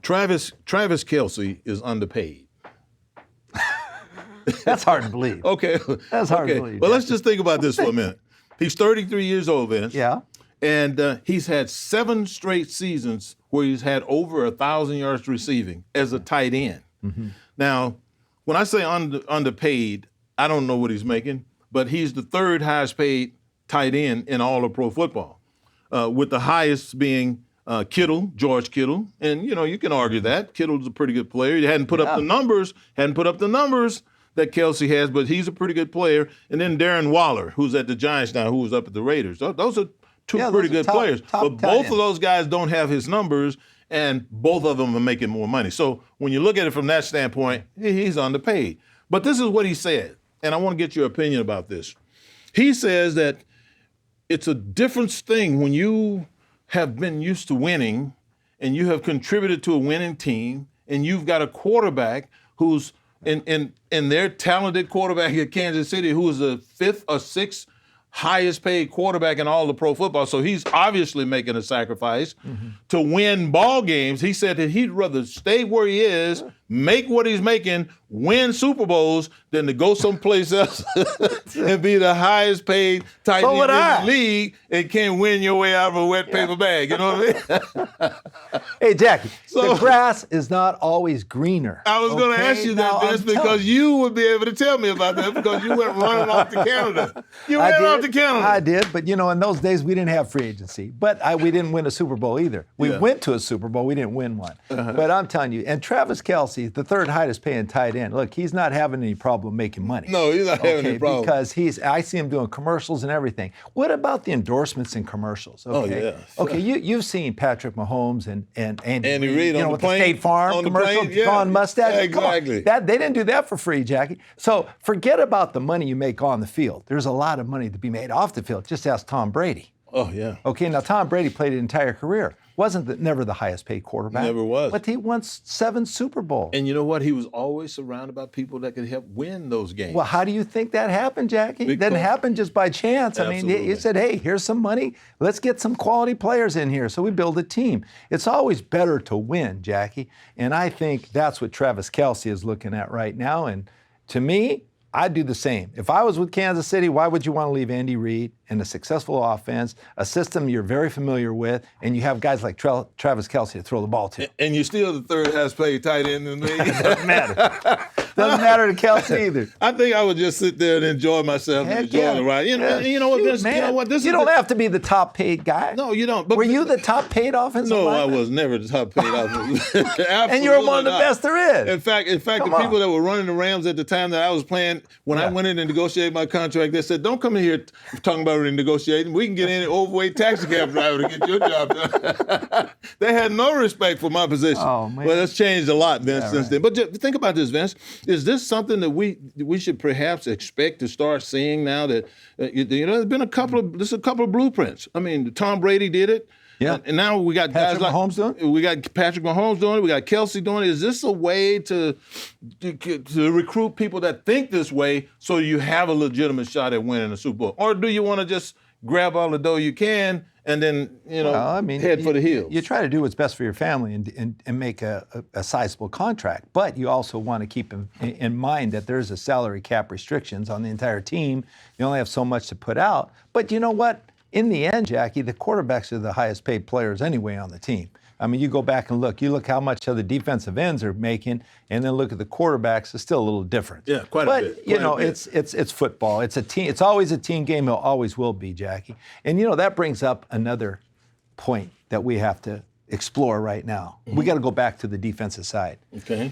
Travis Kelce is underpaid. That's hard to believe. Okay. That's hard to believe. Well, let's just think about this for a minute. He's 33 years old, Vince. Yeah. And he's had 7 straight seasons where he's had over 1,000 yards receiving as a tight end. Mm-hmm. Now, when I say underpaid, I don't know what he's making, but he's the 3rd highest paid tight end in all of pro football, with the highest being George Kittle. And, you can argue that. Kittle's a pretty good player. He hadn't put up the numbers that Kelce has, but he's a pretty good player. And then Darren Waller, who's at the Giants now, who was up at the Raiders. Those are two pretty good players. But both of those guys don't have his numbers, and both of them are making more money. So when you look at it from that standpoint, he's underpaid. But this is what he said, and I want to get your opinion about this. He says that it's a different thing when you have been used to winning and you have contributed to a winning team and you've got a quarterback who's in their talented quarterback at Kansas City who is the 5th or 6th highest paid quarterback in all of pro football. So he's obviously making a sacrifice to win ball games. He said that he'd rather stay where he is, make what he's making, win Super Bowls, than to go someplace else and be the highest paid tight end in the league and can't win your way out of a wet paper bag. You know what I mean? Hey, Jackie, the grass is not always greener. I was going to ask you that, Vince, because you would be able to tell me about that because you went running off to Canada. You went off to Canada. I did, but in those days we didn't have free agency. But we didn't win a Super Bowl either. We went to a Super Bowl. We didn't win one. But I'm telling you, and Travis Kelce, the 3rd highest paying tight end, look, he's not having any problem making money. No, he's not having any problem. Because I see him doing commercials and everything. What about the endorsements and commercials? Okay? Oh, yeah. Okay, you've seen Patrick Mahomes and Andy Reid on the with plane, the State Farm commercial, Gone Mustache. Yeah, exactly. They didn't do that for free, Jackie. So forget about the money you make on the field. There's a lot of money to be made off the field. Just ask Tom Brady. Oh, yeah. Okay, now Tom Brady played an entire career. Never the highest paid quarterback. Never was. But he won 7 Super Bowls. And you know what? He was always surrounded by people that could help win those games. Well, how do you think that happened, Jackie? It didn't happen just by chance. Absolutely. I mean, you said, hey, here's some money. Let's get some quality players in here. So we build a team. It's always better to win, Jackie. And I think that's what Travis Kelce is looking at right now. And to me, I'd do the same. If I was with Kansas City, why would you want to leave Andy Reid and a successful offense, a system you're very familiar with, and you have guys like Travis Kelce to throw the ball to? And you're still the 3rd highest paid tight end in the league. Doesn't matter. Doesn't matter to Kelce either. I think I would just sit there and enjoy myself and enjoy the ride. You know what, Vince? Man, you know what? You don't have to be the top paid guy. No, you don't. But, Were you the top paid offensive lineman? No, I was never the top paid offensive. And you were one of the best there is. In fact, the people that were running the Rams at the time that I was playing, when I went in and negotiated my contract, they said, don't come in here talking about renegotiating. We can get any overweight taxi cab driver to get your job done. They had no respect for my position. Oh, man. Well, that's changed a lot, Vince, since then. But just think about this, Vince. Is this something that we should perhaps expect to start seeing now that, there's been a couple of blueprints. I mean, Tom Brady did it. Yeah. And now we got guys like Mahomes doing it? We got Patrick Mahomes doing it. We got Kelce doing it. Is this a way to recruit people that think this way so you have a legitimate shot at winning a Super Bowl? Or do you want to just grab all the dough you can and then, head for the hills? You try to do what's best for your family and make a sizable contract. But you also want to keep in mind that there's a salary cap restrictions on the entire team. You only have so much to put out. But you know what? In the end, Jackie, the quarterbacks are the highest paid players anyway on the team. I mean, you go back and look. You look how much other defensive ends are making, and then look at the quarterbacks. It's still a little different. Yeah, quite a bit. But it's football. It's a team. It's always a team game. It always will be, Jackie. And that brings up another point that we have to explore right now. Mm-hmm. We got to go back to the defensive side. Okay.